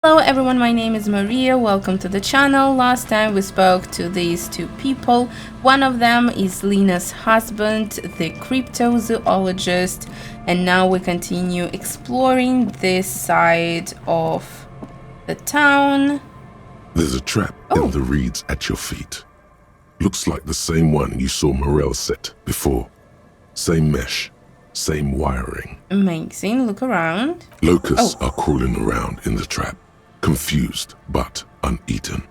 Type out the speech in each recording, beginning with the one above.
Hello everyone, my name is Maria. Welcome to the channel. Last time we spoke to these two people. One of them is Lena's husband, the cryptozoologist, and now we continue exploring this side of the town. There's a trap in the reeds at your feet. Looks like the same one you saw Morel set before. Same mesh, same wiring. Amazing, look around. Locusts are crawling around in the trap, confused but uneaten.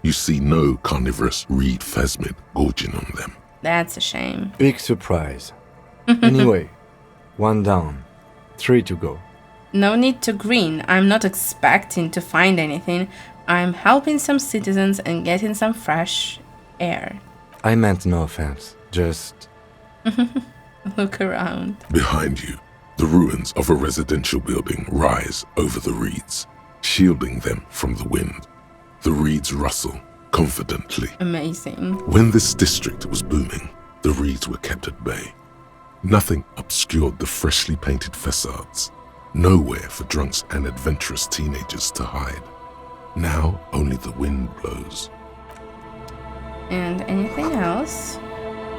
You see no carnivorous reed phasmid gorging on them. That's a shame. Big surprise. Anyway, 1 down, 3 to go. No need to grin. I'm not expecting to find anything. I'm helping some citizens and getting some fresh air. I meant no offense, just... Look around. Behind you, the ruins of a residential building rise over the reeds, shielding them from the wind. The reeds rustle confidently. Amazing. When this district was booming, the reeds were kept at bay. Nothing obscured the freshly painted facades. Nowhere for drunks and adventurous teenagers to hide. Now only the wind blows. And anything else?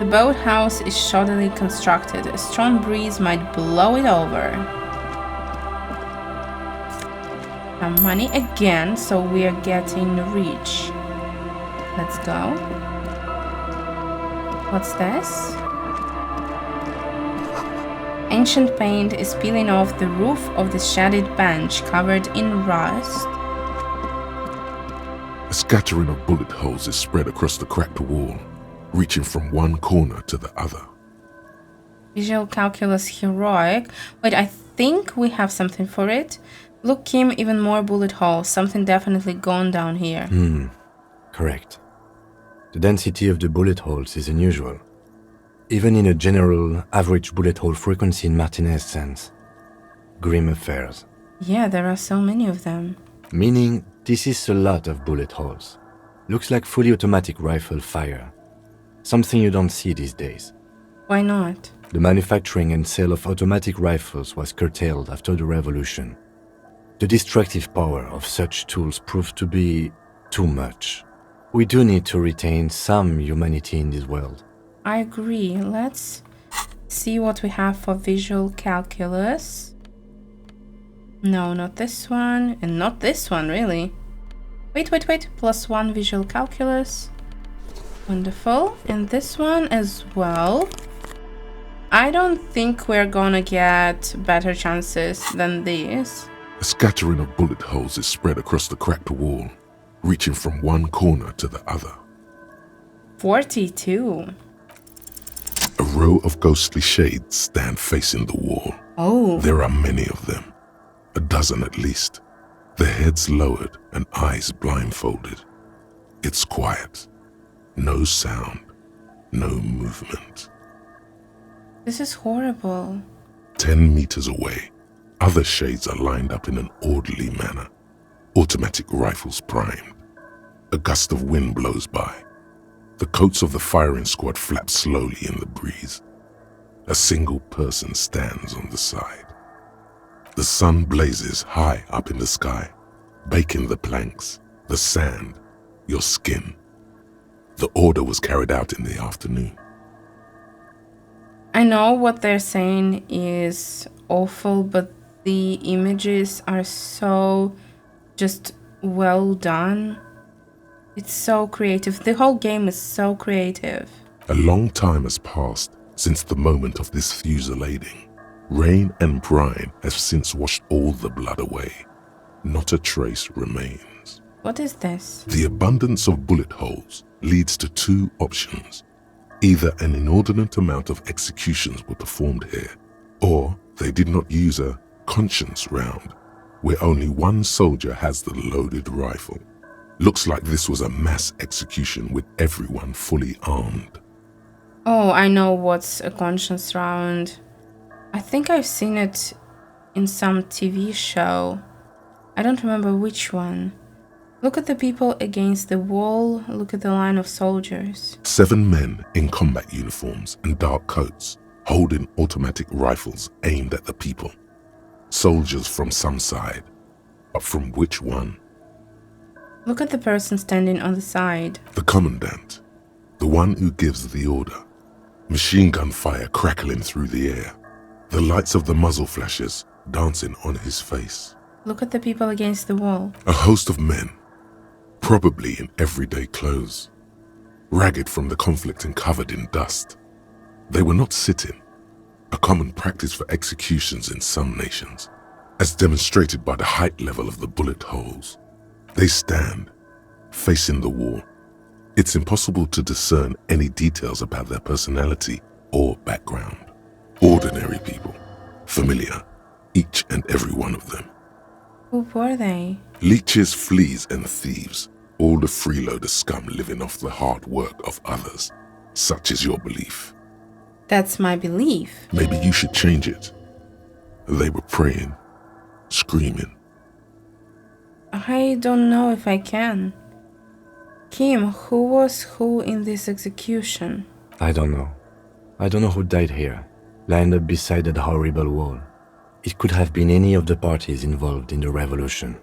The boathouse is shoddily constructed. A strong breeze might blow it over. Some money again, so we are getting rich. Let's go. What's this? Ancient paint is peeling off the roof of the shaded bench covered in rust. A scattering of bullet holes is spread across the cracked wall, reaching from one corner to the other. Visual calculus heroic. Wait, I think we have something for it. Look, Kim, even more bullet holes. Something definitely gone down here. Correct. The density of the bullet holes is unusual. Even in a general average bullet hole frequency in Martinez sense. Grim affairs. Yeah, there are so many of them. Meaning, this is a lot of bullet holes. Looks like fully automatic rifle fire. Something you don't see these days. Why not? The manufacturing and sale of automatic rifles was curtailed after the revolution. The destructive power of such tools proved to be too much. We do need to retain some humanity in this world. I agree. Let's see what we have for visual calculus. No, not this one. And not this one, really. Wait. +1 visual calculus. Wonderful. And this one as well. I don't think we're gonna get better chances than these. A scattering of bullet holes is spread across the cracked wall, reaching from one corner to the other. 42. A row of ghostly shades stand facing the wall. Oh. There are many of them, a dozen at least, their heads lowered and eyes blindfolded. It's quiet, no sound, no movement. This is horrible. 10 meters away, other shades are lined up in an orderly manner, automatic rifles primed. A gust of wind blows by. The coats of the firing squad flap slowly in the breeze. A single person stands on the side. The sun blazes high up in the sky, baking the planks, the sand, your skin. The order was carried out in the afternoon. I know what they're saying is awful, but the images are so just well done. It's so creative. The whole game is so creative. A long time has passed since the moment of this fusillading. Rain and brine have since washed all the blood away. Not a trace remains. What is this? The abundance of bullet holes leads to two options. Either an inordinate amount of executions were performed here, or they did not use a conscience round, where only one soldier has the loaded rifle. Looks like this was a mass execution with everyone fully armed. Oh, I know what's a conscience round. I think I've seen it in some TV show. I don't remember which one. Look at the people against the wall. Look at the line of soldiers. 7 men in combat uniforms and dark coats, holding automatic rifles aimed at the people. Soldiers from some side. But from which one? Look at the person standing on the side. The commandant. The one who gives the order. Machine gun fire crackling through the air. The lights of the muzzle flashes dancing on his face. Look at the people against the wall. A host of men, probably in everyday clothes, ragged from the conflict and covered in dust. They were not sitting, a common practice for executions in some nations, as demonstrated by the height level of the bullet holes. They stand, facing the wall. It's impossible to discern any details about their personality or background. Ordinary people, familiar, each and every one of them. Who were they? Leeches, fleas, and thieves, all the freeloader scum living off the hard work of others. Such is your belief. That's my belief. Maybe you should change it. They were praying, screaming. I don't know if I can. Kim, who was who in this execution? I don't know. I don't know who died here, lined up beside that horrible wall. It could have been any of the parties involved in the revolution.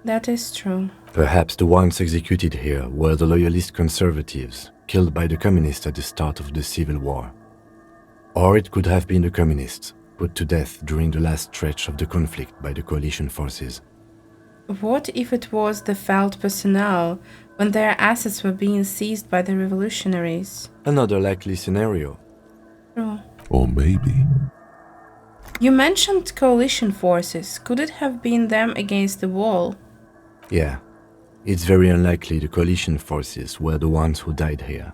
That is true. Perhaps the ones executed here were the loyalist conservatives, killed by the communists at the start of the Civil War. Or it could have been the communists, put to death during the last stretch of the conflict by the coalition forces. What if it was the Feld personnel when their assets were being seized by the revolutionaries? Another likely scenario. True. Or maybe. You mentioned coalition forces. Could it have been them against the wall? Yeah, it's very unlikely the coalition forces were the ones who died here.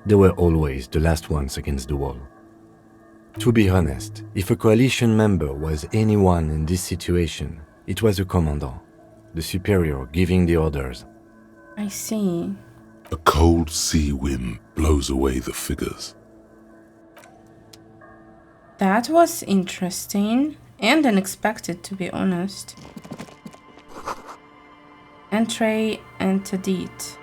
They were always the last ones against the wall. To be honest, if a coalition member was anyone in this situation, it was a commandant, the superior giving the orders. I see. A cold sea wind blows away the figures. That was interesting and unexpected, to be honest. Entree antedit.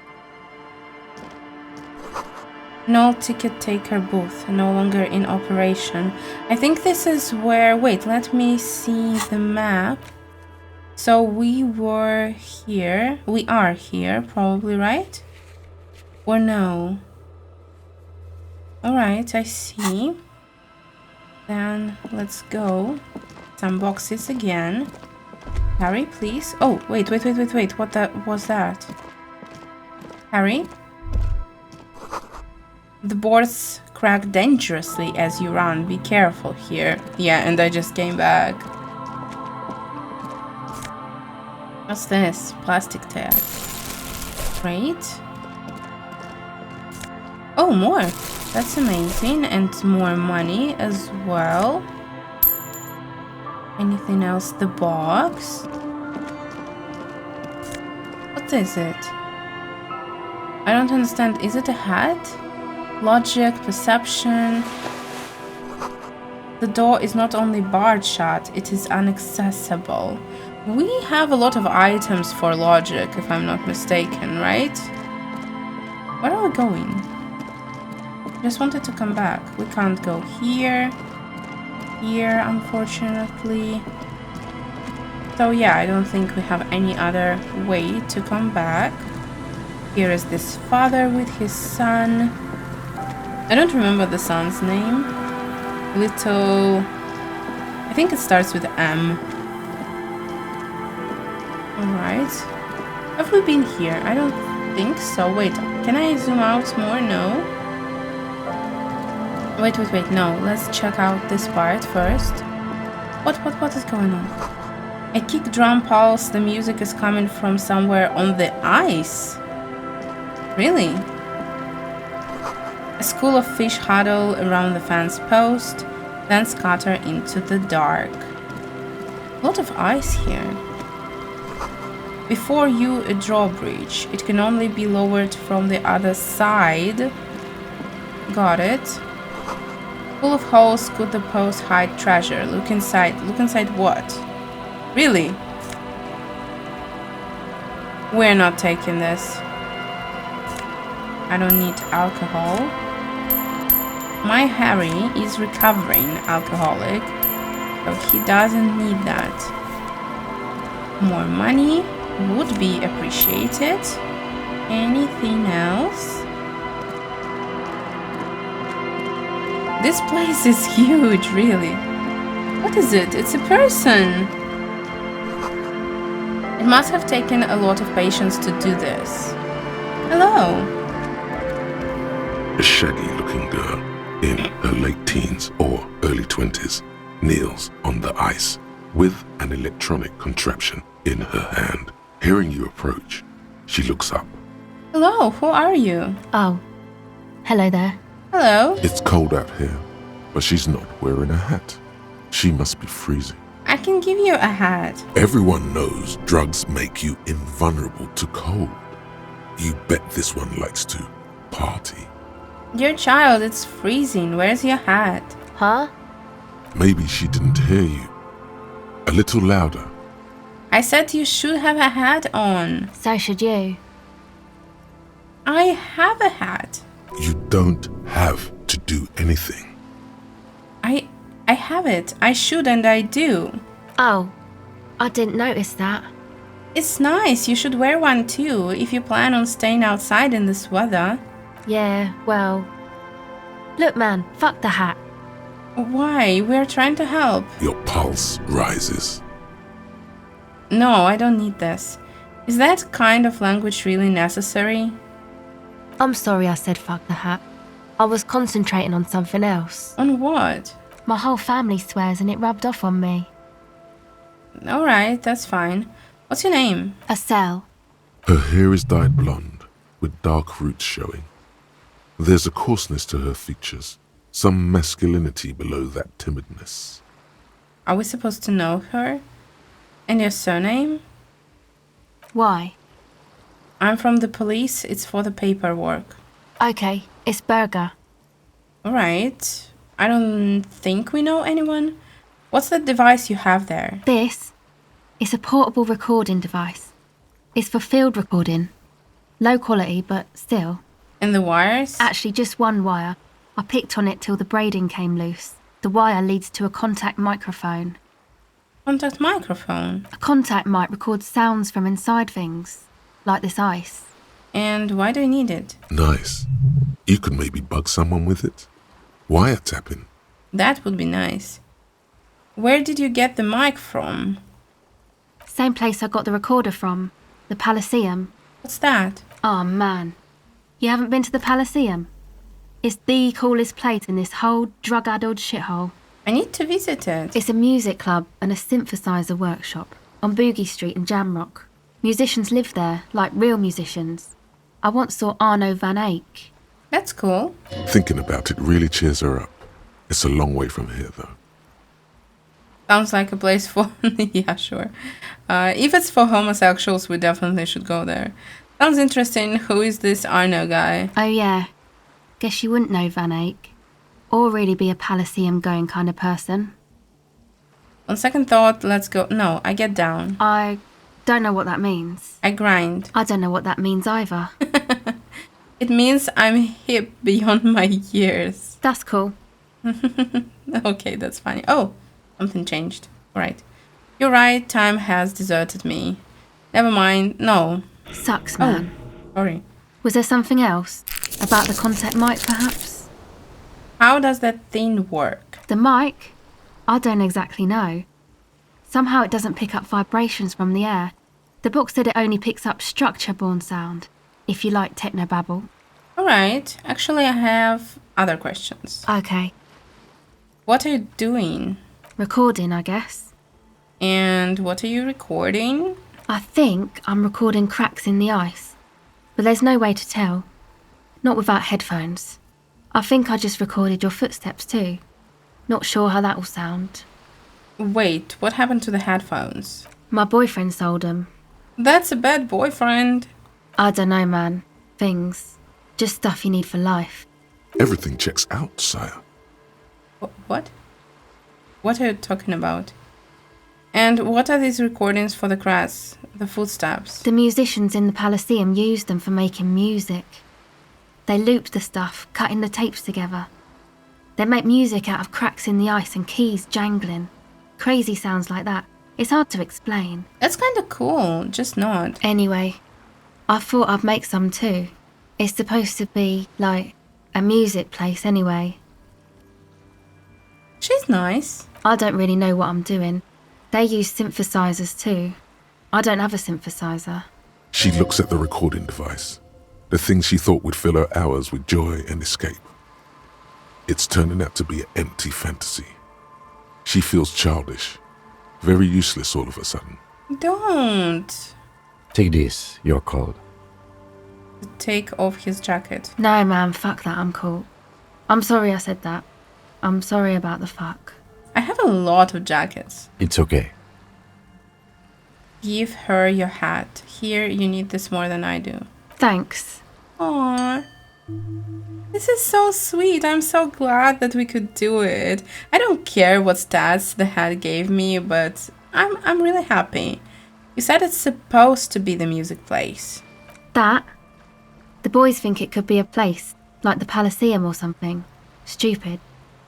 Null ticket taker booth, no longer in operation. I think this is where... Wait, let me see the map. So we were here. We are here, probably, right? Or no? Alright, I see. Then let's go. Some boxes again. Harry, please. Oh, wait. What was that? Harry? The boards crack dangerously as you run. Be careful here. Yeah, and I just came back. What's this? Plastic tag. Great. Oh, more. That's amazing. And more money as well. Anything else? The box. What is it? I don't understand. Is it a hat? Logic, perception. The door is not only barred shut, it is inaccessible. We have a lot of items for logic, if I'm not mistaken, right? Where are we going? Just wanted to come back. We can't go here. Here, unfortunately. So yeah, I don't think we have any other way to come back. Here is this father with his son. I don't remember the son's name. Little... I think it starts with M. Alright. Have we been here? I don't think so. Wait, can I zoom out more? No. Wait. No, let's check out this part first. What is going on? A kick drum pulse. The music is coming from somewhere on the ice. Really? A school of fish huddle around the fence post, then scatter into the dark. A lot of ice here. Before you, a drawbridge. It can only be lowered from the other side. Got it. Full of holes, could the post hide treasure? Look inside. Look inside what? Really? We're not taking this. I don't need alcohol. My Harry is recovering alcoholic, so he doesn't need that. More money would be appreciated. Anything else? This place is huge, really. What is it? It's a person. It must have taken a lot of patience to do this. Hello. A shaggy-looking girl in her late teens or early 20s kneels on the ice with an electronic contraption in her hand. Hearing you approach, she looks up. Hello, who are you? Oh, hello there. Hello. It's cold out here, but she's not wearing a hat. She must be freezing. I can give you a hat. Everyone knows drugs make you invulnerable to cold. You bet this one likes to party. Dear child, it's freezing. Where's your hat? Huh? Maybe she didn't hear you. A little louder. I said you should have a hat on. So should you. I have a hat. You don't have to do anything. I have it. I should and I do. Oh, I didn't notice that. It's nice. You should wear one too if you plan on staying outside in this weather. Yeah, well... Look, man, fuck the hat. Why? We're trying to help. Your pulse rises. No, I don't need this. Is that kind of language really necessary? I'm sorry I said fuck the hat. I was concentrating on something else. On what? My whole family swears and it rubbed off on me. Alright, that's fine. What's your name? Acele. Her hair is dyed blonde, with dark roots showing. There's a coarseness to her features, some masculinity below that timidness. Are we supposed to know her? And your surname? Why? I'm from the police. It's for the paperwork. Okay, it's Berger. Alright. I don't think we know anyone. What's the device you have there? This is a portable recording device. It's for field recording. Low quality, but still. And the wires? Actually, just one wire. I picked on it till the braiding came loose. The wire leads to a contact microphone. Contact microphone. A contact mic records sounds from inside things, like this ice. And why do you need it? Nice. You could maybe bug someone with it. Wiretapping. That would be nice. Where did you get the mic from? Same place I got the recorder from, the Palaceum. What's that? Oh man, you haven't been to the Palaceum? It's the coolest place in this whole drug-addled shithole. I need to visit it. It's a music club and a synthesizer workshop on Boogie Street in Jamrock. Musicians live there, like real musicians. I once saw Arno van Eyck. That's cool. Thinking about it really cheers her up. It's a long way from here, though. Sounds like a place for... yeah, sure. If it's for homosexuals, we definitely should go there. Sounds interesting. Who is this Arno guy? Oh yeah, guess you wouldn't know Van Eyck. Or really be a Palaceum going kind of person. On second thought, let's go... No, I get down. I don't know what that means. I grind. I don't know what that means either. It means I'm hip beyond my years. That's cool. Okay, that's funny. Oh, something changed. Alright. You're right, time has deserted me. Never mind. No. Sucks, man. Oh, sorry. Was there something else? About the contact mic, perhaps? How does that thing work? The mic? I don't exactly know. Somehow it doesn't pick up vibrations from the air. The book said it only picks up structure-borne sound, if you like technobabble. Alright, actually I have other questions. Okay. What are you doing? Recording, I guess. And what are you recording? I think I'm recording cracks in the ice, but there's no way to tell. Not without headphones. I think I just recorded your footsteps too. Not sure how that will sound. Wait, what happened to the headphones? My boyfriend sold them. That's a bad boyfriend. I don't know, man. Things. Just stuff you need for life. Everything checks out, sire. What? What are you talking about? And what are these recordings for the cracks, the footsteps? The musicians in the Palaceum used them for making music. They looped the stuff, cutting the tapes together. They make music out of cracks in the ice and keys jangling. Crazy sounds like that. It's hard to explain. That's kind of cool, just not. Anyway, I thought I'd make some too. It's supposed to be, like, a music place anyway. She's nice. I don't really know what I'm doing. They use synthesizers too. I don't have a synthesizer. She looks at the recording device, the thing she thought would fill her hours with joy and escape. It's turning out to be an empty fantasy. She feels childish, very useless all of a sudden. Don't. Take this, you're called. Take off his jacket. No, man, fuck that, I'm cool. I'm sorry I said that. I'm sorry about the fuck. I have a lot of jackets. It's okay. Give her your hat. Here, you need this more than I do. Thanks. Aww. This is so sweet. I'm so glad that we could do it. I don't care what stats the hat gave me, but I'm really happy. You said it's supposed to be the music place. That? The boys think it could be a place, like the Palaceum or something. Stupid.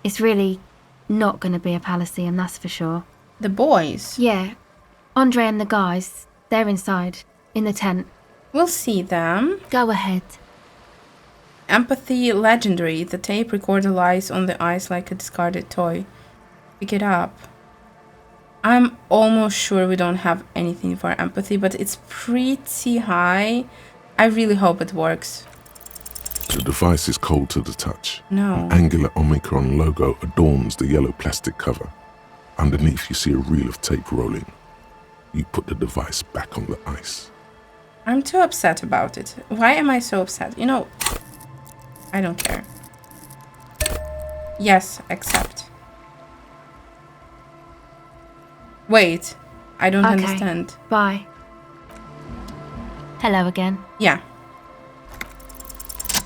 It's really not going to be a Palaceum, that's for sure. The boys? Yeah. Andre and the guys, they're inside, in the tent. We'll see them. Go ahead. Empathy legendary. The tape recorder lies on the ice like a discarded toy. Pick it up. I'm almost sure we don't have anything for empathy, but it's pretty high. I really hope it works. The device is cold to the touch. No. An angular Omicron logo adorns the yellow plastic cover. Underneath, you see a reel of tape rolling. You put the device back on the ice. I'm too upset about it. Why am I so upset? You know, I don't care. Yes, accept. Wait, I don't understand. Bye. Hello again. Yeah.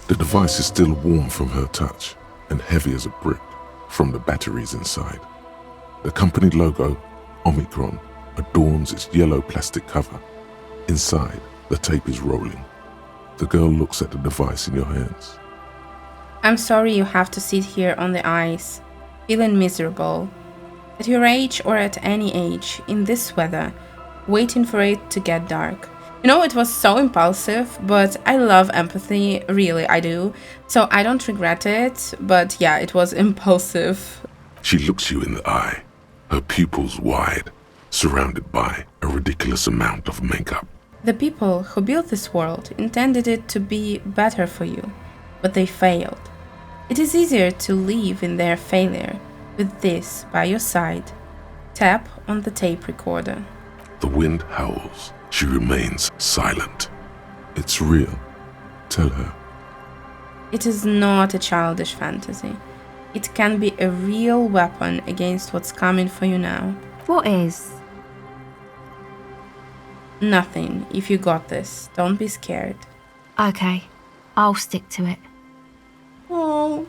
The device is still warm from her touch and heavy as a brick from the batteries inside. The company logo, Omicron, adorns its yellow plastic cover. Inside, the tape is rolling. The girl looks at the device in your hands. I'm sorry you have to sit here on the ice, feeling miserable. At your age or at any age, in this weather, waiting for it to get dark. You know, it was so impulsive, but I love empathy, really, I do. So I don't regret it, but yeah, it was impulsive. She looks you in the eye, her pupils wide, surrounded by a ridiculous amount of makeup. The people who built this world intended it to be better for you, but they failed. It is easier to live in their failure with this by your side. Tap on the tape recorder. The wind howls. She remains silent. It's real. Tell her. It is not a childish fantasy. It can be a real weapon against what's coming for you now. What is? Nothing. If you got this, don't be scared. Okay, I'll stick to it. Oh,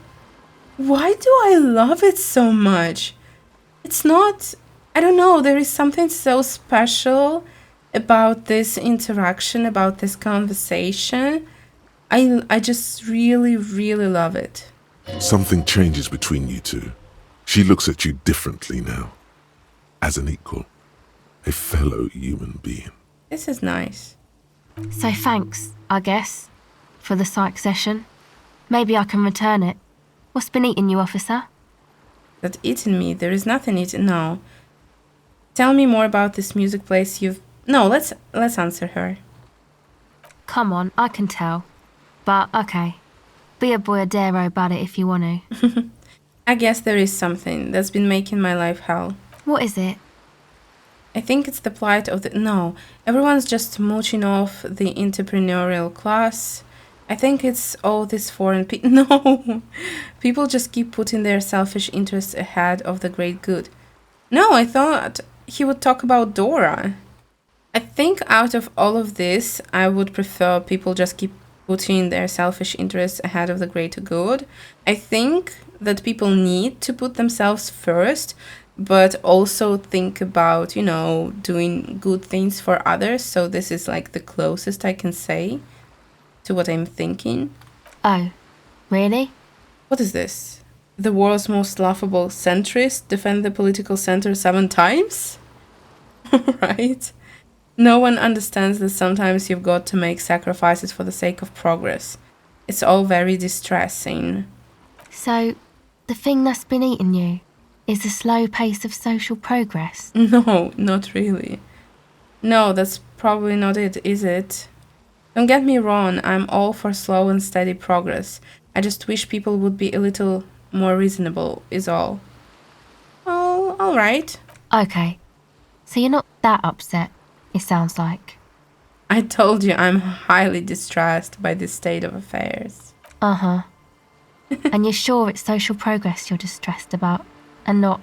why do I love it so much? It's not, I don't know, there is something so special about this interaction, about this conversation. I just really, really love it. Something changes between you two. She looks at you differently now. As an equal. A fellow human being. This is nice. So thanks, I guess, for the psych session. Maybe I can return it. What's been eating you, officer? That eating me, there is nothing eating. No. Tell me more about this music place you've... No, let's answer her. Come on, I can tell. But, okay. Be a boyadero about it if you want to. I guess there is something that's been making my life hell. What is it? I think it's the plight of the... No, everyone's just mooching off the entrepreneurial class. I think it's all these foreign people... No! People just keep putting their selfish interests ahead of the great good. No, I thought he would talk about Dora. I think out of all of this, I would prefer people just keep putting their selfish interests ahead of the greater good. I think that people need to put themselves first, but also think about, you know, doing good things for others. So this is like the closest I can say to what I'm thinking. Oh, really? What is this? The world's most laughable centrist defend the political center 7 times? Right? No one understands that sometimes you've got to make sacrifices for the sake of progress. It's all very distressing. So, the thing that's been eating you is the slow pace of social progress? No, not really. No, that's probably not it, is it? Don't get me wrong, I'm all for slow and steady progress. I just wish people would be a little more reasonable, is all. Oh, alright. Okay, so you're not that upset, it sounds like. I told you I'm highly distressed by this state of affairs. Uh-huh. And you're sure it's social progress you're distressed about, and not,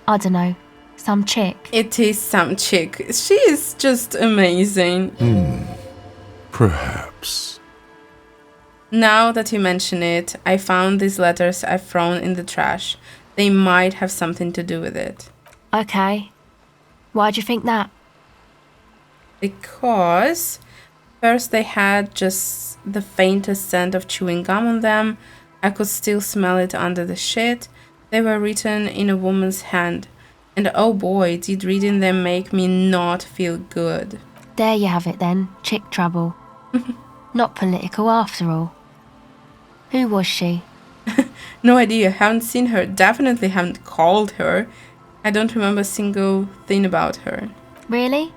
I don't know, some chick? It is some chick. She is just amazing. Perhaps. Now that you mention it, I found these letters I've thrown in the trash. They might have something to do with it. Okay. Why'd you think that? Because first they had just the faintest scent of chewing gum on them. I could still smell it under the shit. They were written in a woman's hand. And oh boy, did reading them make me not feel good. There you have it then, chick trouble. Not political after all. Who was she? No idea, haven't seen her, definitely haven't called her. I don't remember a single thing about her. Really?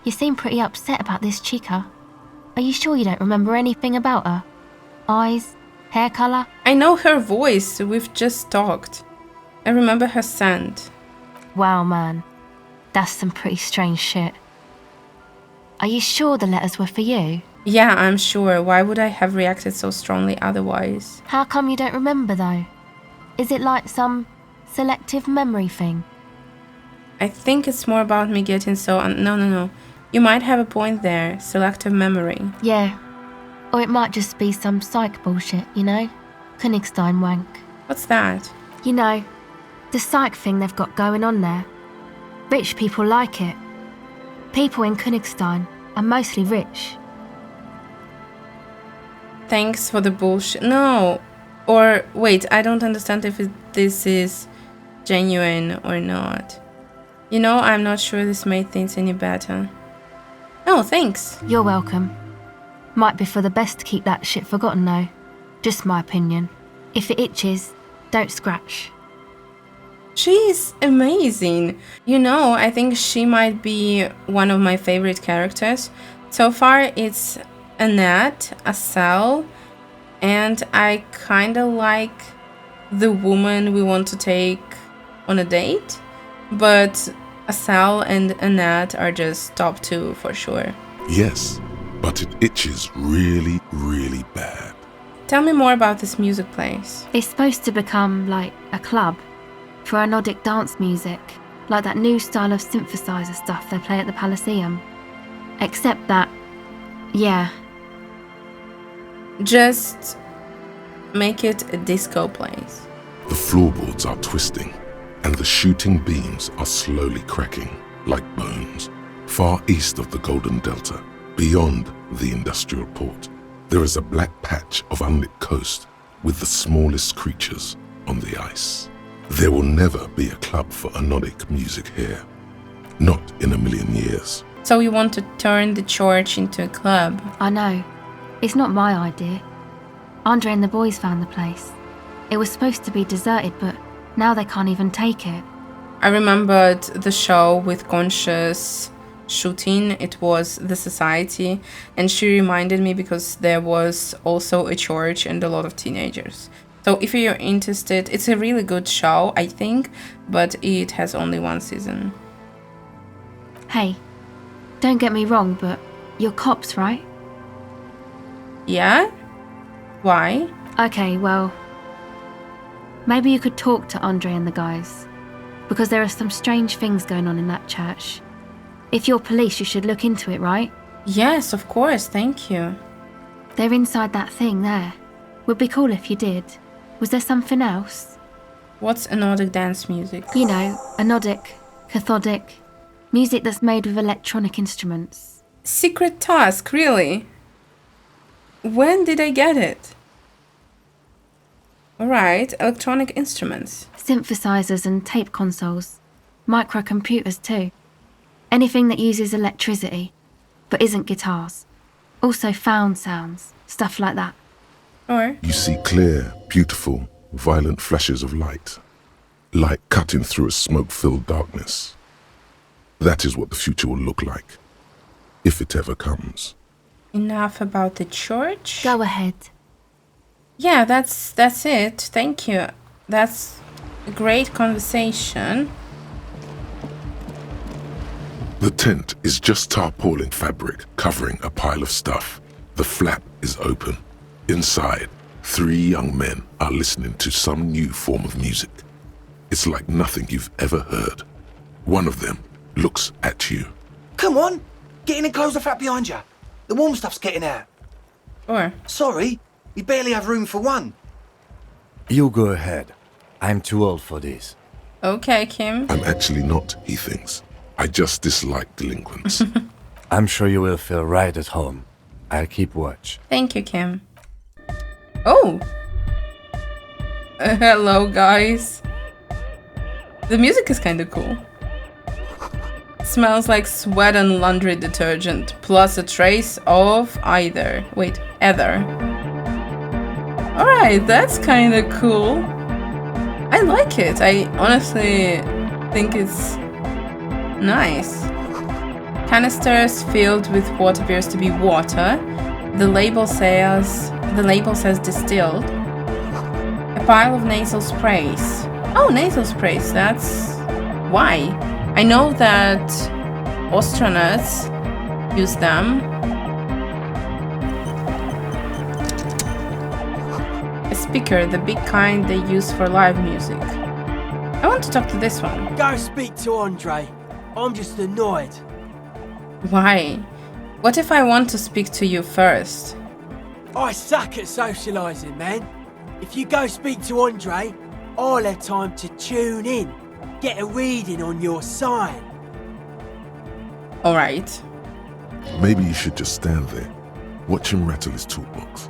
You seem pretty upset about this chica. Are you sure you don't remember anything about her? Eyes? Hair colour? I know her voice, we've just talked. I remember her scent. Wow, man. That's some pretty strange shit. Are you sure the letters were for you? Yeah, I'm sure. Why would I have reacted so strongly otherwise? How come you don't remember, though? Is it like some selective memory thing? I think it's more about me getting so... No. You might have a point there. Selective memory. Yeah. Or it might just be some psych bullshit, you know? Königstein wank. What's that? You know, the psych thing they've got going on there. Rich people like it. People in Königstein are mostly rich. Thanks for the bullshit. No. Or, wait, I don't understand if this is genuine or not. You know, I'm not sure this made things any better. No, thanks. You're welcome. Might be for the best to keep that shit forgotten, though. Just my opinion. If it itches, don't scratch. She's amazing. You know, I think she might be one of my favorite characters. So far, it's Annette, Acele, and I kind of like the woman we want to take on a date. But Acele and Annette are just top two for sure. Yes, but it itches really, really bad. Tell me more about this music place. It's supposed to become like a club for anodic dance music, like that new style of synthesizer stuff they play at the Palaceum. Except that, yeah. Just make it a disco place. The floorboards are twisting, and the shooting beams are slowly cracking like bones. Far east of the Golden Delta, beyond the industrial port, there is a black patch of unlit coast with the smallest creatures on the ice. There will never be a club for anodic music here. Not in a million years. So you want to turn the church into a club? I know. It's not my idea. Andre and the boys found the place. It was supposed to be deserted, but now they can't even take it. I remembered the show with Conscious shooting. It was The Society, and she reminded me because there was also a church and a lot of teenagers. So if you're interested, it's a really good show, I think, but it has only one season. Hey, don't get me wrong, but you're cops, right? Yeah? Why? Okay, well, maybe you could talk to Andre and the guys, because there are some strange things going on in that church. If you're police, you should look into it, right? Yes, of course, thank you. They're inside that thing there. Would be cool if you did. Was there something else? What's anodic dance music? You know, anodic, cathodic, music that's made with electronic instruments. Secret task, really? When did I get it? Alright, electronic instruments. Synthesizers and tape consoles. Microcomputers too. Anything that uses electricity, but isn't guitars. Also found sounds, stuff like that. Or You see clear, beautiful, violent flashes of light. Light cutting through a smoke-filled darkness. That is what the future will look like, if it ever comes. enough about the church. Go ahead. Yeah, that's it. Thank you. That's a great conversation. The tent is just tarpaulin fabric covering a pile of stuff. The flap is open. Inside, 3 young men are listening to some new form of music. It's like nothing you've ever heard. One of them looks at you. Come on, get in and close the flap behind you. The warm stuff's getting out. Or Sorry, we barely have room for one. You go ahead. I'm too old for this. okay, Kim. I'm actually not, he thinks. I just dislike delinquents. I'm sure you will feel right at home. I'll keep watch. Thank you, Kim. Oh. Hello, guys. The music is kind of cool. Smells like sweat and laundry detergent, plus a trace of either. Wait, ether. Alright, that's kind of cool. I like it. I honestly think it's nice. Canisters filled with what appears to be water. The label says distilled. A pile of nasal sprays. Oh, nasal sprays. That's why. I know that astronauts use them. A speaker, the big kind they use for live music. I want to talk to this one. Go speak to Andre. I'm just annoyed. Why? What if I want to speak to you first? I suck at socialising, man. If you go speak to Andre, I'll have time to tune in, get a reading on your sign. Alright. Maybe you should just stand there, watch him rattle his toolbox,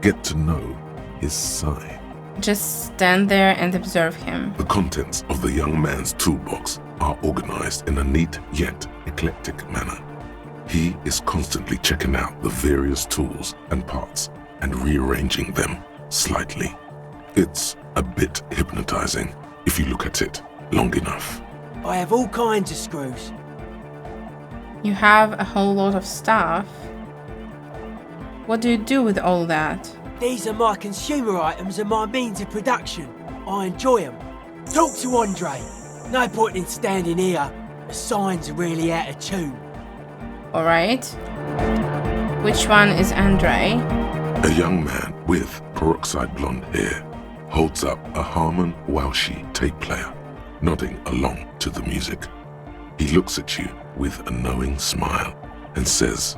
get to know his sign. Just stand there and observe him. The contents of the young man's toolbox are organized in a neat yet eclectic manner. He is constantly checking out the various tools and parts and rearranging them slightly. It's a bit hypnotizing if you look at it long enough. I have all kinds of screws. You have a whole lot of stuff. What do you do with all that? These are my consumer items and my means of production. I enjoy them. Talk to Andre. No point in standing here. The signs are really out of tune. Alright. Which one is Andre? A young man with peroxide blonde hair holds up a Harman Walshy tape player, nodding along to the music. He looks at you with a knowing smile and says,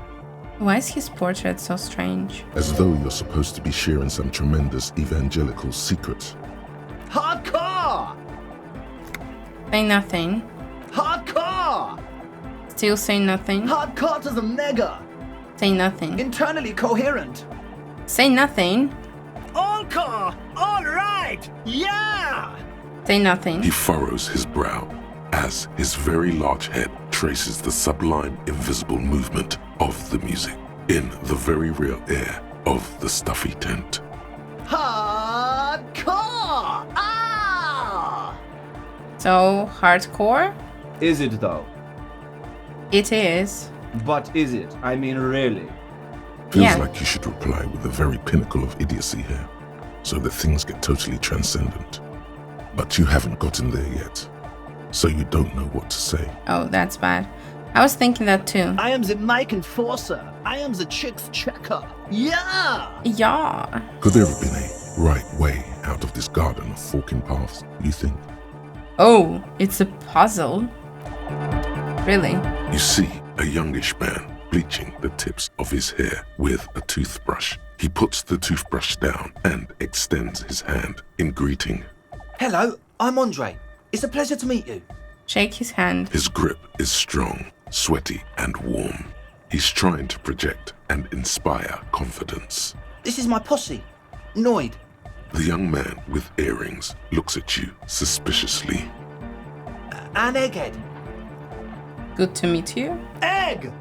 Why is his portrait so strange? as though you're supposed to be sharing some tremendous evangelical secret. Hardcore! Say nothing. Hardcore! Still say nothing. Hardcore to the mega! Say nothing. Internally coherent! Say nothing. All core! All right! Yeah! Say nothing. He furrows his brow as his very large head traces the sublime invisible movement of the music in the very real air of the stuffy tent. Hardcore! Ah! So, hardcore? Is it though? It is. But is it? I mean, really? Feels Yeah. like you should reply with the very pinnacle of idiocy here, so that things get totally transcendent. But you haven't gotten there yet, so you don't know what to say. Oh, that's bad. I was thinking that too. I am the mic enforcer. I am the chicks checker. Yeah! Yeah. Could there have been a right way out of this garden of forking paths, you think? Oh, it's a puzzle. Really? You see a youngish man bleaching the tips of his hair with a toothbrush. He puts the toothbrush down and extends his hand in greeting. Hello, I'm Andre. It's a pleasure to meet you. Shake his hand. His grip is strong, sweaty, and warm. He's trying to project and inspire confidence. This is my posse, Noid. The young man with earrings looks at you suspiciously. And Egghead. Good to meet you. Egg!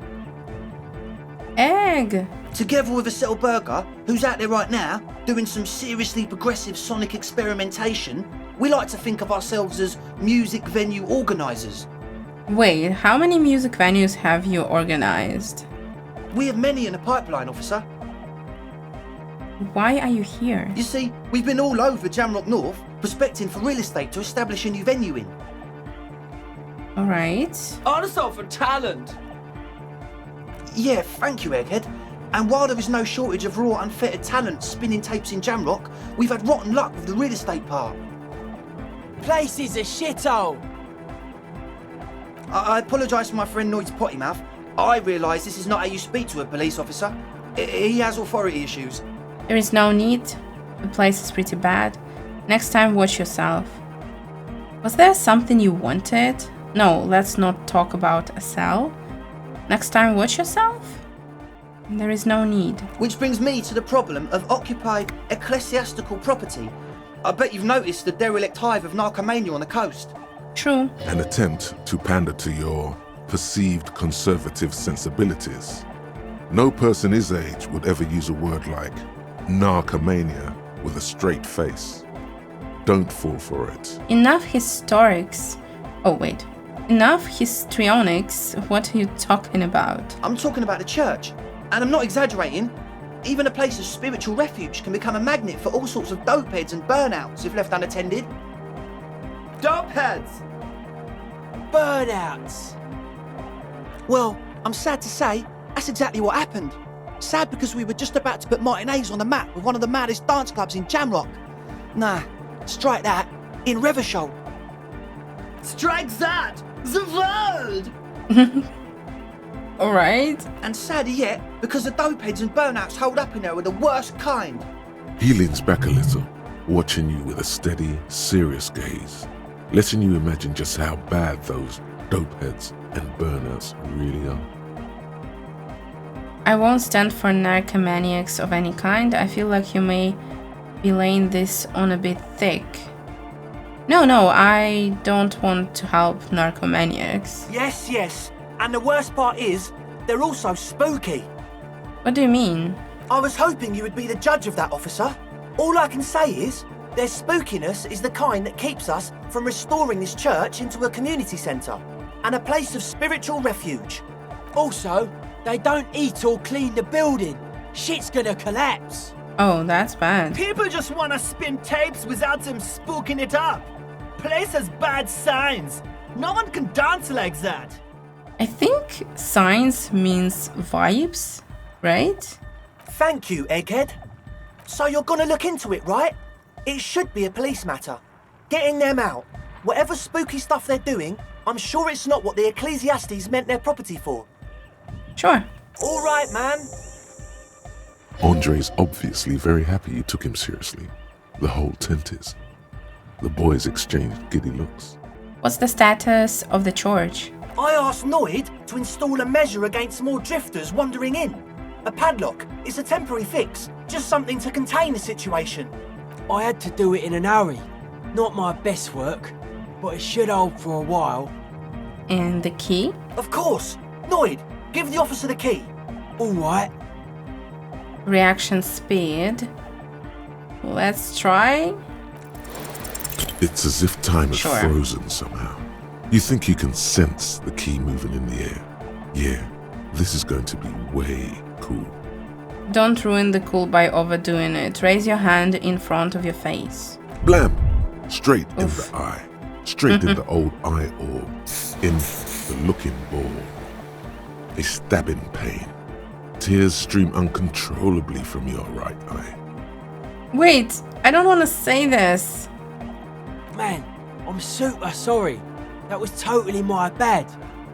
Egg! Together with Acele Burger, who's out there right now, doing some seriously progressive sonic experimentation, we like to think of ourselves as music venue organisers. Wait, how many music venues have you organized? We have many in the pipeline, officer. Why are you here? You see, we've been all over Jamrock North, prospecting for real estate to establish a new venue in. Alright. Also for talent. Yeah, thank you, Egghead. And while there is no shortage of raw, unfettered talent spinning tapes in Jamrock, we've had rotten luck with the real estate part. Place is a shithole. I apologise for my friend Noid's potty mouth. I realise this is not how you speak to a police officer. He has authority issues. There is no need. The place is pretty bad. Next time, watch yourself. Was there something you wanted? No, let's not talk about Acele. Next time, watch yourself? There is no need. Which brings me to the problem of occupied ecclesiastical property. I bet you've noticed the derelict hive of narcomania on the coast. True. An attempt to pander to your perceived conservative sensibilities. No person his age would ever use a word like narcomania with a straight face. Don't fall for it. Enough historics. Oh, wait. Enough histrionics. What are you talking about? I'm talking about the church. And I'm not exaggerating. Even a place of spiritual refuge can become a magnet for all sorts of dopeheads and burnouts if left unattended. Dopeheads! Burnouts. Well, I'm sad to say, that's exactly what happened. Sad because we were just about to put Martinez on the map with one of the maddest dance clubs in Jamrock. Nah, strike that, in Revachol. Strike that! The world! Alright. And sadder yet, because the dopeheads and burnouts holed up in there were the worst kind. He leans back a little, watching you with a steady, serious gaze, letting you imagine just how bad those dopeheads and burnouts really are. I won't stand for narcomaniacs of any kind. I feel like you may be laying this on a bit thick. No, I don't want to help narcomaniacs. Yes. And the worst part is, they're also spooky. What do you mean? I was hoping you would be the judge of that, officer. All I can say is, their spookiness is the kind that keeps us from restoring this church into a community centre and a place of spiritual refuge. Also, they don't eat or clean the building. Shit's gonna collapse. Oh, that's bad. People just want to spin tapes without them spooking it up. Place has bad signs. No one can dance like that. I think signs means vibes, right? Thank you, Egghead. So you're gonna look into it, right? It should be a police matter. Getting them out. Whatever spooky stuff they're doing, I'm sure it's not what the Ecclesiastes meant their property for. Sure. All right, man. Andre's obviously very happy you took him seriously. The whole tent is. The boys exchanged giddy looks. What's the status of the church? I asked Noid to install a measure against more drifters wandering in. A padlock. It's a temporary fix. Just something to contain the situation. I had to do it in an hurry. Not my best work, but it should hold for a while. And the key? Of course. Noid, give the officer the key. All right. Reaction speed. Let's try. It's as if time is Sure. frozen somehow. You think you can sense the key moving in the air. Yeah, this is going to be way cool. Don't ruin the cool by overdoing it. Raise your hand in front of your face. Blam! Straight in Oof. the eye. Straight in the old eye orb. In the looking ball. A stabbing pain. Tears stream uncontrollably from your right eye. Wait, I don't want to say this. Man, I'm super sorry. That was totally my bad.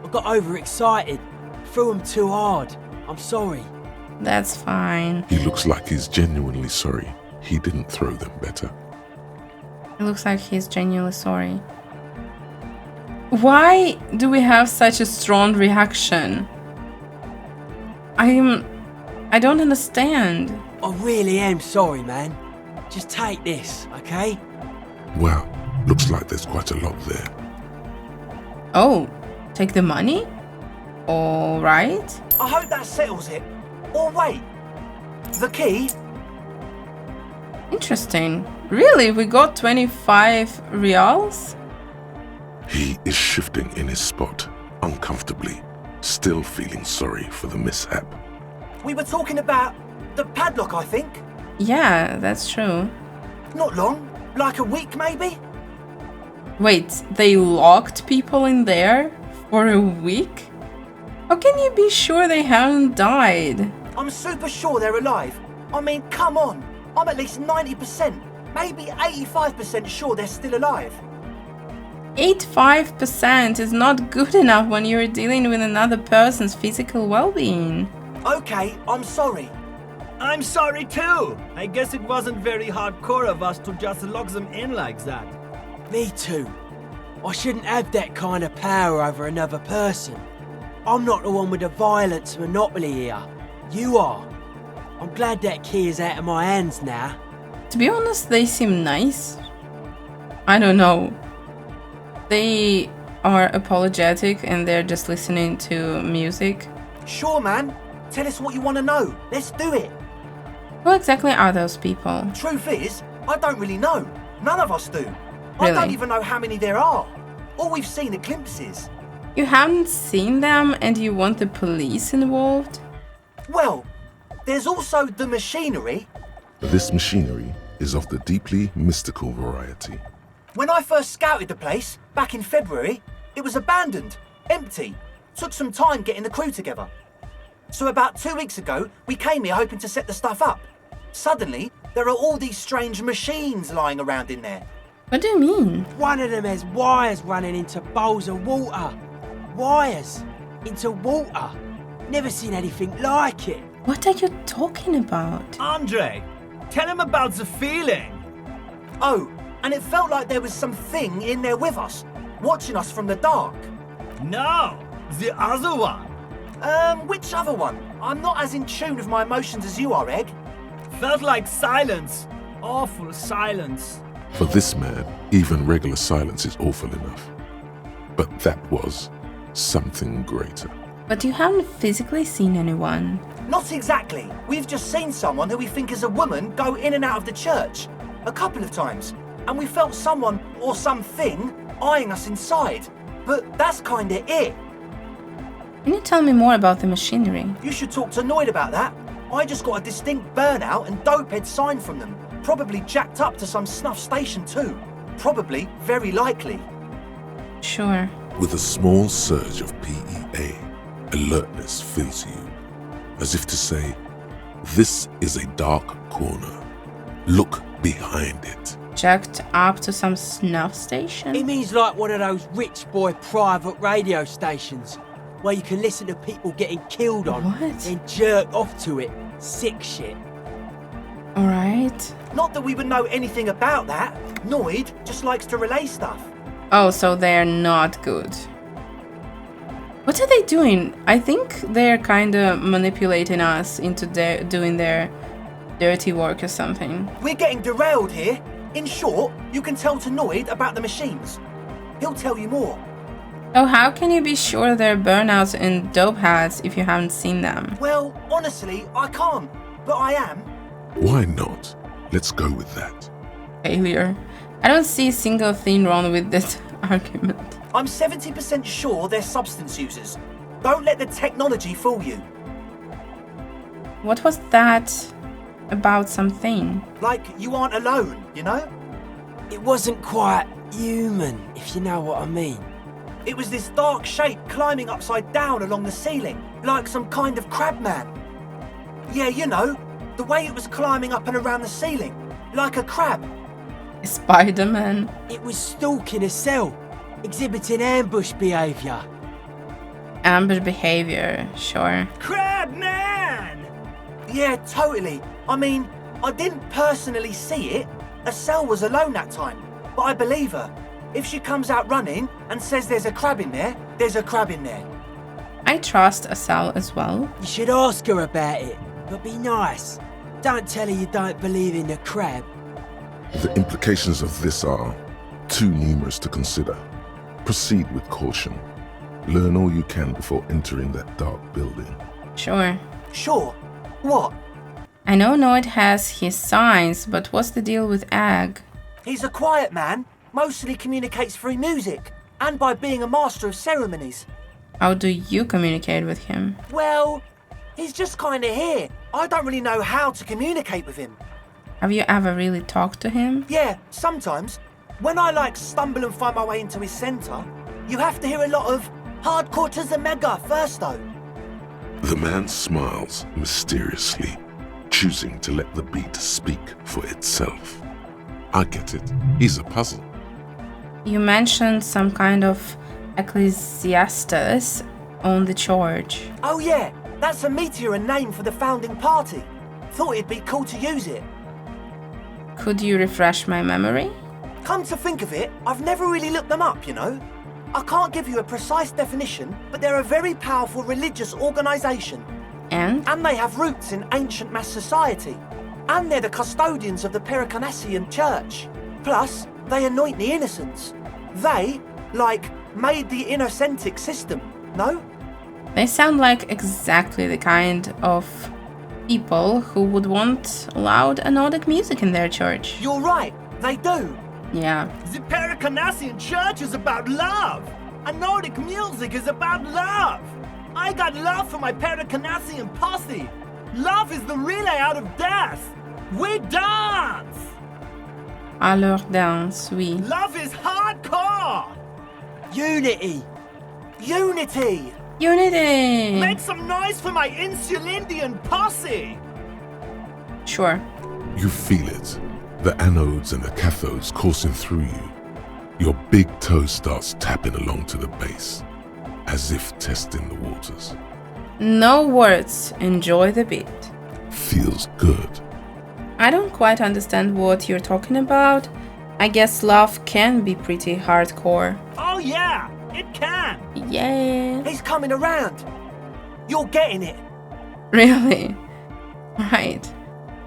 I got overexcited. Threw him too hard. I'm sorry. That's fine. He looks like he's genuinely sorry. He didn't throw them better. It looks like he's genuinely sorry. Why do we have such a strong reaction? I don't understand. I really am sorry, man. Just take this, okay? Wow, looks like there's quite a lot there. Oh, take the money? Alright. I hope that settles it. Or wait, the key? Interesting. Really? We got 25 reals? He is shifting in his spot, uncomfortably, still feeling sorry for the mishap. We were talking about the padlock, I think. Yeah, that's true. Not long, like a week maybe? Wait, they locked people in there for a week? How can you be sure they haven't died? I'm super sure they're alive. I mean, come on. I'm at least 90%, maybe 85% sure they're still alive. 85% is not good enough when you're dealing with another person's physical well-being. Okay, I'm sorry. I'm sorry too. I guess it wasn't very hardcore of us to just lock them in like that. Me too. I shouldn't have that kind of power over another person. I'm not the one with the violence monopoly here. You are. I'm glad that key is out of my hands now. To be honest, they seem nice. I don't know. They are apologetic and they're just listening to music. Sure, man. Tell us what you want to know. Let's do it. Who exactly are those people? Truth is, I don't really know. None of us do. I Really? don't even know how many there are. All we've seen are glimpses. You haven't seen them and you want the police involved? Well, there's also the machinery. This machinery is of the deeply mystical variety. When I first scouted the place, back in February, it was abandoned, empty. Took some time getting the crew together. So about 2 weeks ago, we came here hoping to set the stuff up. Suddenly, there are all these strange machines lying around in there. What do you mean? One of them has wires running into bowls of water. Wires into water. Never seen anything like it. What are you talking about? Andre, tell him about the feeling. Oh, and it felt like there was something in there with us, watching us from the dark. No, the other one. Which other one? I'm not as in tune with my emotions as you are, Egg. Felt like silence. Awful silence. For this man, even regular silence is awful enough. But that was something greater. But you haven't physically seen anyone. Not exactly. We've just seen someone who we think is a woman go in and out of the church. A couple of times. And we felt someone or something eyeing us inside. But that's kinda it. Can you tell me more about the machinery? You should talk to Noid about that. I just got a distinct burnout and dopehead sign from them. Probably jacked up to some snuff station too. Probably, very likely. Sure. With a small surge of PEA, alertness fills you, as if to say, this is a dark corner. Look behind it. Jacked up to some snuff station? It means like one of those rich boy private radio stations where you can listen to people getting killed on What? and jerk off to it. Sick shit. Alright. Not that we would know anything about that. Noid just likes to relay stuff. Oh, so they're not good. What are they doing? I think they're kinda manipulating us into doing their dirty work or something. We're getting derailed here. In short, you can tell to Noid about the machines. He'll tell you more. Oh, how can you be sure they're burnouts and dope hats if you haven't seen them? Well, honestly, I can't. But I am. Why not? Let's go with that. Failure. I don't see a single thing wrong with this argument. I'm 70% sure they're substance users. Don't let the technology fool you. What was that about something? Like you aren't alone, you know? It wasn't quite human, if you know what I mean. It was this dark shape climbing upside down along the ceiling, like some kind of crabman. Yeah, you know, the way it was climbing up and around the ceiling, like a crab. Spider-Man. It was stalking Acele, exhibiting ambush behaviour. Amber behavior, sure. Crabman! Yeah, totally. I mean, I didn't personally see it. Acele was alone that time, but I believe her. If she comes out running and says there's a crab in there, there's a crab in there. I trust Acele as well. You should ask her about it, but be nice. Don't tell her you don't believe in the crab. The implications of this are too numerous to consider. Proceed with caution. Learn all you can before entering that dark building. Sure. Sure. What? I know Noid has his signs, but what's the deal with Ag? He's a quiet man, mostly communicates through music, and by being a master of ceremonies. How do you communicate with him? Well, he's just kinda here. I don't really know how to communicate with him. Have you ever really talked to him? Yeah, sometimes. When I stumble and find my way into his centre, you have to hear a lot of hardcore to the mega first though. The man smiles mysteriously, choosing to let the beat speak for itself. I get it. He's a puzzle. You mentioned some kind of ecclesiastes on the church. Oh yeah, that's a meteor and name for the founding party. Thought it'd be cool to use it. Could you refresh my memory? Come to think of it, I've never really looked them up, you know. I can't give you a precise definition, but they're a very powerful religious organisation. And? And they have roots in ancient mass society. And they're the custodians of the Pericarnassian Church. Plus, they anoint the innocents. They, made the innocentic system, no? They sound like exactly the kind of people who would want loud and Nordic music in their church. You're right, they do. Yeah. The Pericarnassian Church is about love, and Nordic music is about love. I got love for my Pericarnassian posse. Love is the relay out of death. We dance. À leur danse, oui. Love is hardcore. Unity! Unity! Unity! Make some noise for my Insulindian posse. Sure. You feel it. The anodes and the cathodes coursing through you. Your big toe starts tapping along to the base, as if testing the waters. No words. Enjoy the beat. Feels good. I don't quite understand what you're talking about. I guess love can be pretty hardcore. Oh yeah, it can. Yeah. He's coming around. You're getting it. Really? Right.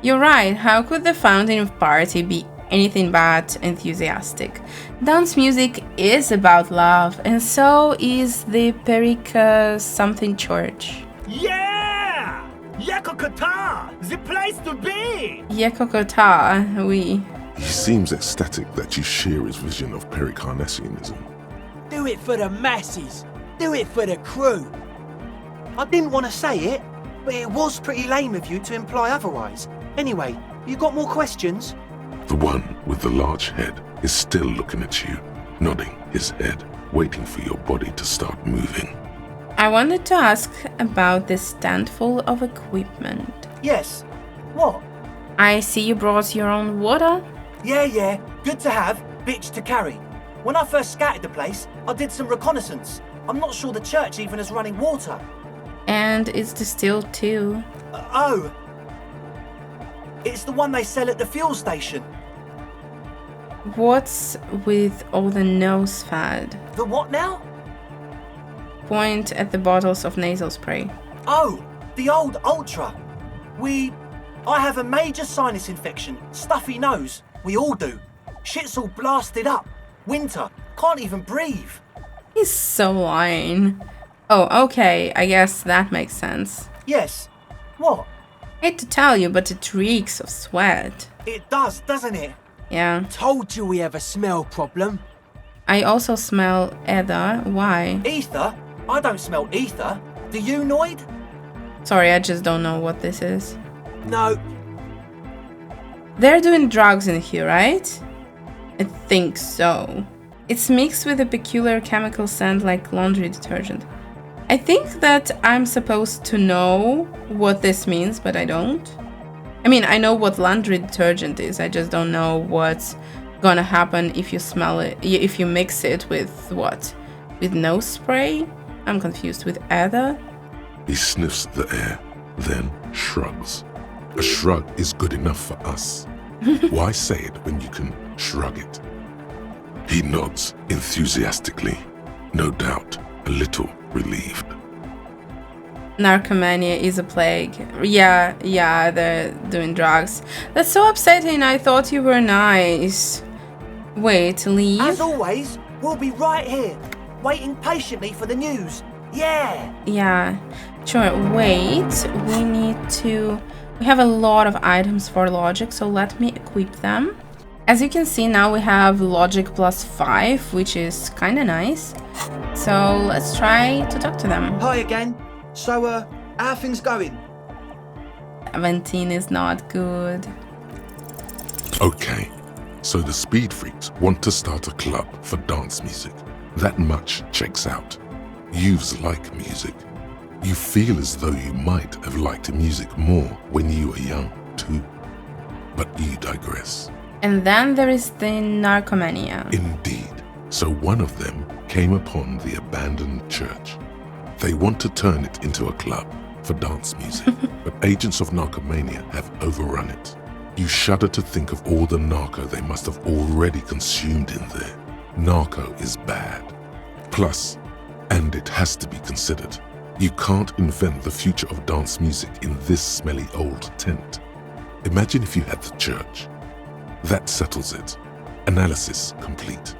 You're right. How could the founding party be anything but enthusiastic? Dance music is about love, and so is the Perica something church. Yeah! Yakokota, the place to be. Yekokota, oui. He seems ecstatic that you share his vision of Pericarnassianism. Do it for the masses! Do it for the crew! I didn't want to say it, but it was pretty lame of you to imply otherwise. Anyway, you got more questions? The one with the large head is still looking at you, nodding his head, waiting for your body to start moving. I wanted to ask about this standful of equipment. Yes. What? I see you brought your own water. Yeah. Good to have, bitch to carry. When I first scouted the place, I did some reconnaissance. I'm not sure the church even has running water. And it's distilled too. Oh. It's the one they sell at the fuel station. What's with all the nose fad? The what now? Point at the bottles of nasal spray. Oh, the old Ultra. I have a major sinus infection, stuffy nose. We all do. Shit's all blasted up. Winter. Can't even breathe. He's so lying. Oh, okay, I guess that makes sense. Yes. What? Hate to tell you, but it reeks of sweat. It does, doesn't it? Yeah. Told you we have a smell problem. I also smell ether. Why? Ether? I don't smell ether. Do you, Noid? Sorry, I just don't know what this is. No, They're doing drugs in here, right? I think so. It's mixed with a peculiar chemical scent like laundry detergent. I think that I'm supposed to know what this means, but I don't. I mean, I know what laundry detergent is, I just don't know what's gonna happen if you smell it, if you mix it with what? With nose spray? I'm confused. With ether? He sniffs the air, then shrugs. A shrug is good enough for us. Why say it when you can shrug it? He nods enthusiastically, no doubt a little relieved. Narcomania is a plague. Yeah, they're doing drugs. That's so upsetting. I thought you were nice. Wait, leave? As always, we'll be right here. waiting patiently for the news. Yeah! Yeah, sure. Wait, we have a lot of items for logic, so let me equip them. As you can see now we have logic +5, which is kind of nice. So let's try to talk to them. Hi again. So, how are things going? 17 is not good. Okay, so the speed freaks want to start a club for dance music. That much checks out. Youths like music. You feel as though you might have liked music more when you were young, too. But you digress. And then there is the narcomania. Indeed. So one of them came upon the abandoned church. They want to turn it into a club for dance music, but agents of narcomania have overrun it. You shudder to think of all the narco they must have already consumed in there. Narco is bad. Plus, and it has to be considered, you can't invent the future of dance music in this smelly old tent. Imagine if you had the church. That settles it. Analysis complete.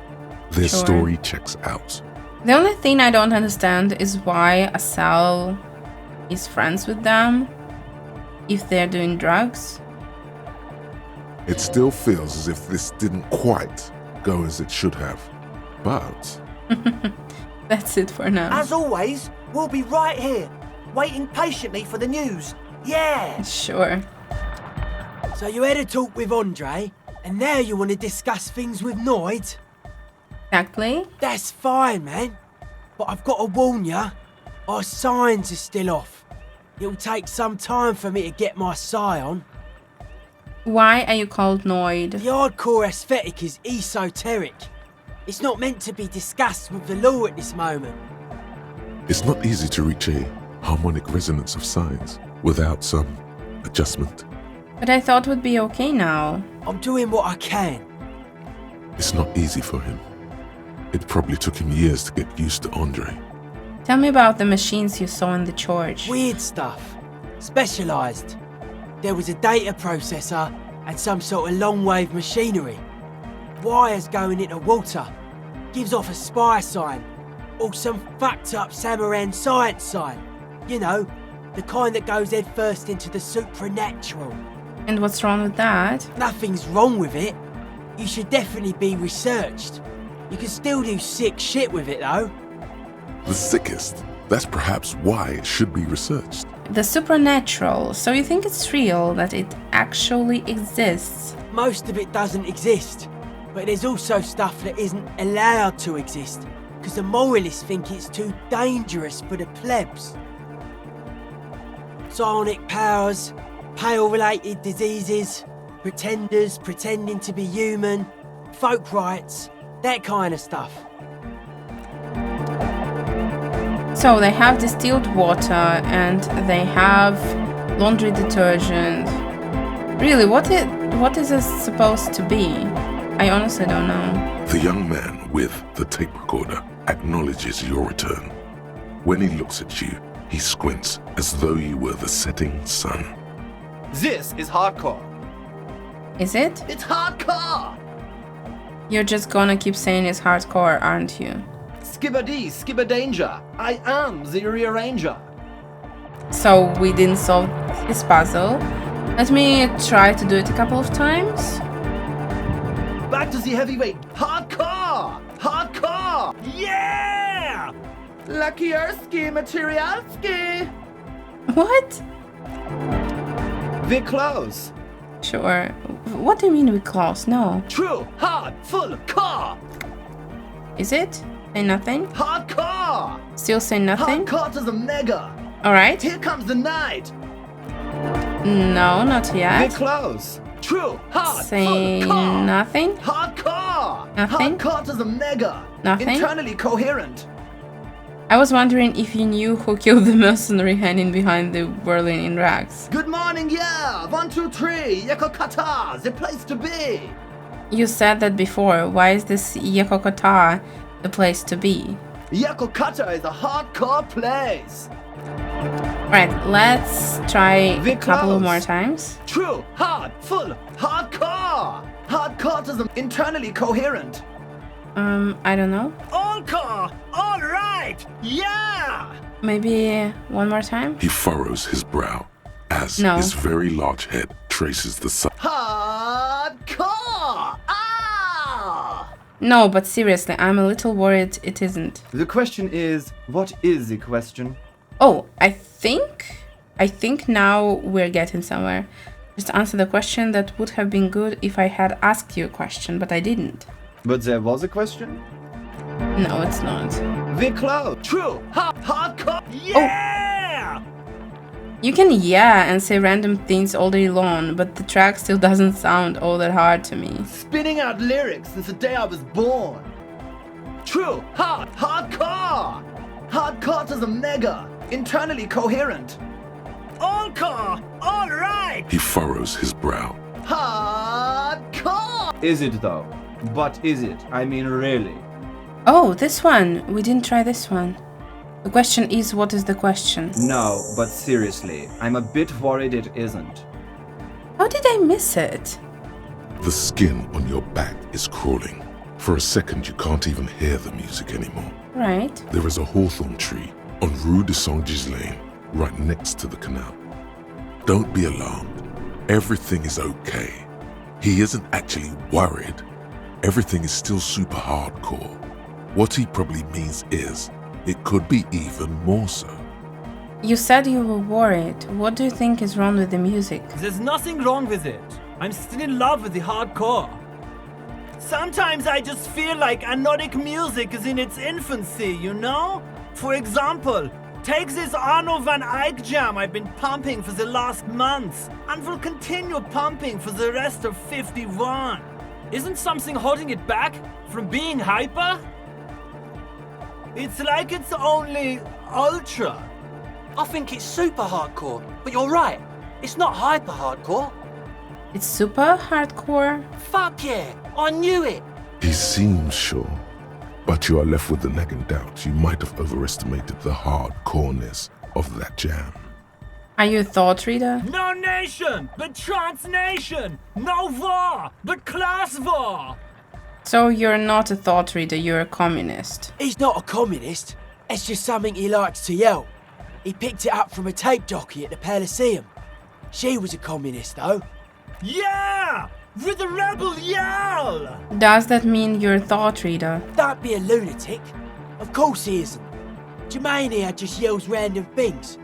Their Sure. story checks out. The only thing I don't understand is why Acele is friends with them if they're doing drugs. It still feels as if this didn't quite go as it should have. But That's it for now. As always, we'll be right here, waiting patiently for the news. Yeah! Sure. So you had a talk with Andre, and now you want to discuss things with Noid? Exactly. That's fine, man. But I've got to warn ya, our signs are still off. It'll take some time for me to get my sigh on. Why are you called Noid? The hardcore aesthetic is esoteric. It's not meant to be discussed with the law at this moment. it's not easy to reach a harmonic resonance of signs without some adjustment. But I thought would be okay now. I'm doing what I can. It's not easy for him. It probably took him years to get used to Andre. Tell me about the machines you saw in the church. Weird stuff. Specialised. There was a data processor and some sort of long-wave machinery. Wires going into water. Gives off a spy sign. Or some fucked-up Samaran science sign. You know, the kind that goes head first into the supernatural. And what's wrong with that? Nothing's wrong with it. You should definitely be researched. You can still do sick shit with it, though. The sickest. That's perhaps why it should be researched. The supernatural. So you think it's real, that it actually exists? Most of it doesn't exist, but there's also stuff that isn't allowed to exist, because the moralists think it's too dangerous for the plebs. Psionic powers, pale-related diseases, pretenders pretending to be human, folk rights, that kind of stuff. So they have distilled water and they have laundry detergent. Really, what is this supposed to be? I honestly don't know. The young man with the tape recorder acknowledges your return. When he looks at you, he squints as though you were the setting sun. This is hardcore. Is it? It's hardcore! You're just gonna keep saying it's hardcore, aren't you? Skibbity, skibberdanger. I am the rearranger. So we didn't solve this puzzle. Let me try to do it a couple of times. Back to the heavyweight. Hardcore! Hardcore! Yeah! Lakierski, materialski. What? We're close. Sure. What do you mean we're close? No. True, hard, full, car. Is it? Say nothing? Hardcore! Still say nothing? Hardcore to the mega. Alright. Here comes the night. No, not We're yet. close. True, hard, Say full, car. nothing? Hardcore! Nothing? Hardcore to the mega. Nothing? Internally coherent. I was wondering if you knew who killed the mercenary hanging behind the Berlin in rags. Good morning, yeah. 1, 2, 3. Yekokata, the place to be. You said that before. Why is this Yekokota the place to be? Yekokata is a hardcore place. Right, let's try We're a couple of close. more times. True, hard, full, hardcore. Hardcore to the internally coherent. I don't know. Encore! All right! Yeah! Maybe one more time? He furrows his brow as No. his very large head traces the sun. Hardcore! Ah! No, but seriously, I'm a little worried it isn't. The question is, what is the question? Oh, I think now we're getting somewhere. Just answer the question. That would have been good if I had asked you a question, but I didn't. But there was a question? No, it's not. We're close. True. Hardcore. Yeah! You can yeah and say random things all day long, but the track still doesn't sound all that hard to me. Spinning out lyrics since the day I was born. True. Hardcore. Hardcore is a mega. Internally coherent. Encore! All right! He furrows his brow. Hardcore. Is it though? But is it? I mean, really? Oh, this one. We didn't try this one. The question is, what is the question? No, but seriously, I'm a bit worried it isn't. How did I miss it? The skin on your back is crawling. For a second, you can't even hear the music anymore. Right. There is a hawthorn tree on Rue de Saint-Ghislain, right next to the canal. Don't be alarmed. Everything is okay. He isn't actually worried. Everything is still super hardcore. What he probably means is, it could be even more so. You said you were worried. What do you think is wrong with the music? There's nothing wrong with it. I'm still in love with the hardcore. Sometimes I just feel like anodic music is in its infancy, you know? For example, take this Arno van Eyck jam I've been pumping for the last months and will continue pumping for the rest of 51. Isn't something holding it back from being hyper? It's like it's only ultra. I think it's super hardcore, but you're right. It's not hyper hardcore. It's super hardcore? Fuck yeah, I knew it. He seems sure, but you are left with the nagging doubt you might have overestimated the hardcoreness of that jam. Are you a thought reader? No nation, but transnation. No war, but class war. So you're not a thought reader, you're a communist. He's not a communist. It's just something he likes to yell. He picked it up from a tape jockey at the Coliseum. She was a communist, though. Yeah! With a rebel yell! Does that mean you're a thought reader? Don't be a lunatic. Of course he isn't. Jermaine here just yells random things.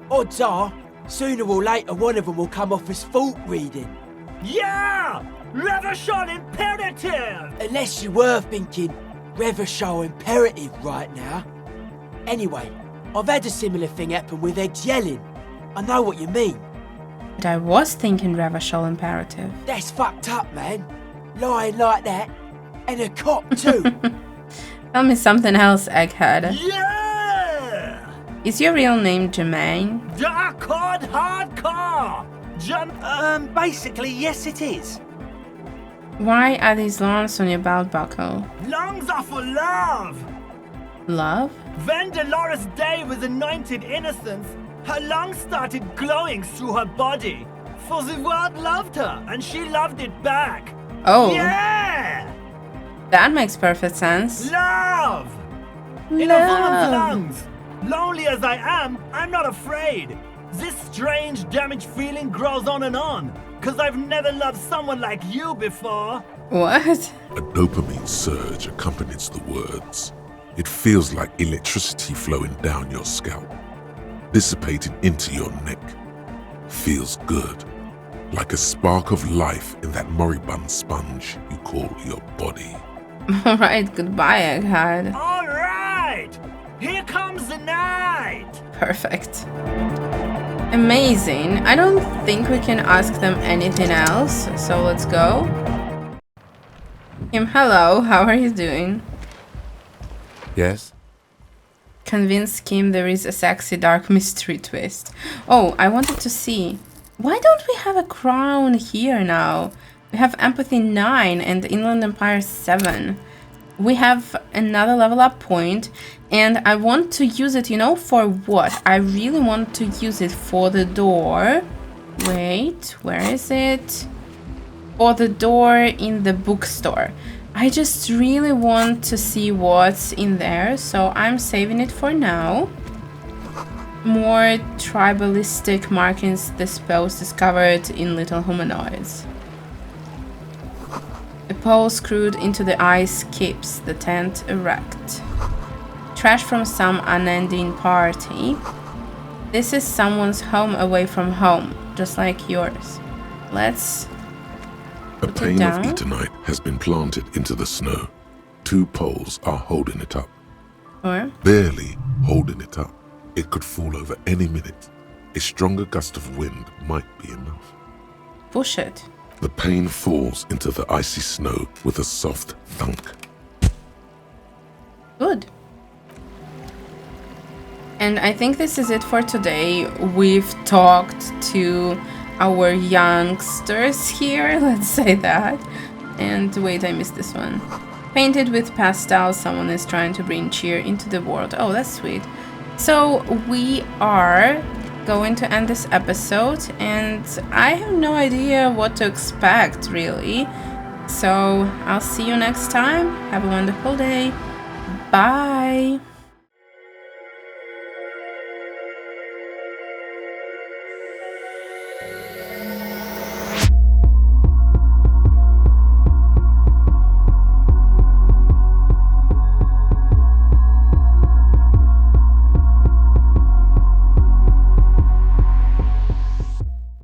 Odds are, sooner or later one of them will come off as thought reading. Yeah! Revachol imperative! Unless you were thinking Revachol imperative right now. Anyway, I've had a similar thing happen with eggs yelling. I know what you mean. But I was thinking Revachol imperative. That's fucked up, man. Lying like that. And a cock too. Tell me something else, Egghead. Yeah! Is your real name Jermaine? Darkcord hardcore! Basically, yes it is. Why are these lungs on your belt buckle? Lungs are for love! Love? When Dolores Day was anointed innocence, her lungs started glowing through her body. For the world loved her, and she loved it back. Oh, Yeah! that makes perfect sense. Love! In a woman's Love. lungs. Lonely as I am, I'm not afraid. This strange damaged feeling grows on and on. Cause I've never loved someone like you before. What? A dopamine surge accompanies the words. It feels like electricity flowing down your scalp, dissipating into your neck. Feels good, like a spark of life in that moribund sponge you call your body. Alright, goodbye, Egghead. Alright! Here comes the night! Perfect. Amazing. I don't think we can ask them anything else, so let's go. Kim, hello, how are you doing? Yes? Convince Kim there is a sexy dark mystery twist. Oh, I wanted to see. Why don't we have a crown here now? We have Empathy 9 and Inland Empire 7. We have another level up point, and I want to use it, you know, for what? I really want to use it for the door. Wait, where is it? For the door in the bookstore. I just really want to see what's in there, so I'm saving it for now. More tribalistic markings discovered in little humanoids. A pole screwed into the ice keeps the tent erect. Trash from some unending party. This is someone's home away from home, just like yours. Let's A put it pane of down. Eternite has been planted into the snow. 2 poles are holding it up. Or Barely holding it up. It could fall over any minute. A stronger gust of wind might be enough. push it. The pane falls into the icy snow with a soft thunk. Good. And I think this is it for today. We've talked to our youngsters here, let's say that. And wait, I missed this one. Painted with pastels, someone is trying to bring cheer into the world. Oh, that's sweet. So we are going to end this episode, and I have no idea what to expect, really. So I'll see you next time. Have a wonderful day. Bye.